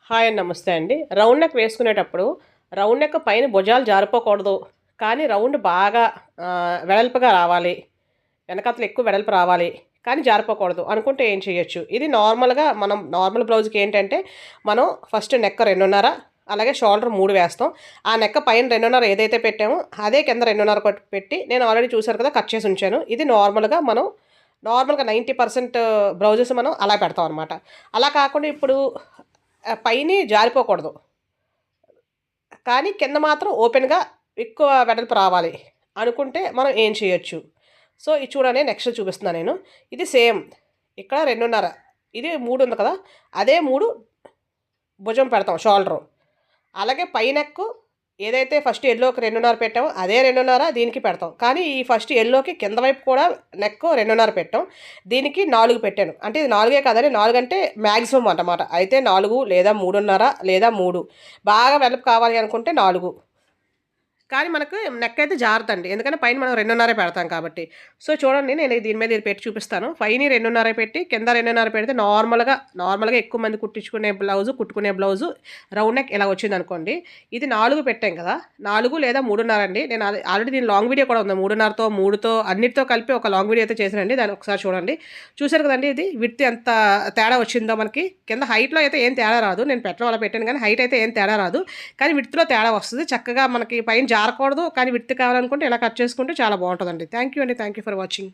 Hi అండి, నమస్తే అండి. రౌండ్ నెక్ వేసుకునేటప్పుడు రౌండ్ నెక్ పైన భుజాలు జారిపోకూడదు. కానీ రౌండ్ బాగా వెడల్పుగా రావాలి. వెనకాతల ఎక్కువ వెడల్పు రావాలి. కానీ జారిపోకూడదు అనుకుంటే ఏం చేయొచ్చు? ఇది నార్మల్‌గా మనం నార్మల్ బ్లౌజ్‌కి ఏంటంటే, మనం ఫస్ట్ నెక్ 2:30 అలాగే షోల్డర్ 3 వేస్తాం. ఆ నెక్ పైన 2:30 ఏదైతే పెట్టామో అదే కింద 2:30 పెట్టి నేను ఆల్రెడీ చూసారు కదా! కట్ చేసి ఉంచాను. ఇది నార్మల్‌గా 90% బ్లౌజెస్ మనం అలా పెడతాం అనమాట. అలా కాకుండా ఇప్పుడు పైని జారిపోకూడదు. కానీ కింద మాత్రం ఓపెన్‌గా ఎక్కువ వెడల్పు రావాలి అనుకుంటే మనం ఏం చేయొచ్చు? సో, ఇది చూడండి, నెక్స్ట్ చూపిస్తున్నా నేను. ఇది సేమ్ ఇక్కడ 2:30 ఇది 3 ఉంది కదా! అదే 3 భుజం పెడతాం షోల్డరు. అలాగే పై నెక్కు ఏదైతే ఫస్ట్ యెల్లోకి 2:30 పెట్టామో అదే 2:30 దీనికి పెడతాం. కానీ ఈ ఫస్ట్ యెల్లోకి కింద వైపు కూడా నెక్ 2:30 పెట్టాం. దీనికి 4 పెట్టాను. అంటే ఇది 4 కాదండి. 4 అంటే మాక్సిమం అన్నమాట. అయితే 4 లేదా 3:30 లేదా 3 బాగా వెడల్పు కావాలి అనుకుంటే 4. కానీ మనకు నెక్ అయితే జారదండి. ఎందుకంటే పైన మనం 2:30 పెడతాం కాబట్టి. సో, చూడండి, నేను దీని మీద ఇది పెట్టి చూపిస్తాను. పైన 2:30 పెట్టి కింద 2:30 పెడితే నార్మల్‌గా ఎక్కువ మంది కుట్టుకునే బ్లౌజు రౌండ్ నెక్ ఇలా వచ్చిందనుకోండి. ఇది 4 పెట్టాం కదా! 4 లేదా 3:30 అండి. నేను ఆల్రెడీ దీని లాంగ్ వీడియో కూడా ఉంది. 3:30తో, 3తో అన్నిటితో కలిపి ఒక లాంగ్ వీడియో అయితే చేశానండి. దాన్ని ఒకసారి చూడండి. చూసారు కదండీ! ఇది విడ్త్ ఎంత తేడా వచ్చిందో మనకి. కింద హైట్‌లో అయితే ఏం తేడా రాదు. నేను పెట్టడం వల్ల పెట్టాను కానీ హైట్ అయితే ఏం తేడా రాదు. కానీ విడ్త్‌లో తేడా వస్తది. చక్కగా మనకి పైన జారకూడదు. కానీ విడ్త్ కావాలనుకుంటే ఇలా కట్ చేసుకుంటే చాలా బావుంటదండి. థ్యాంక్ యూ అండి. Thank you for watching.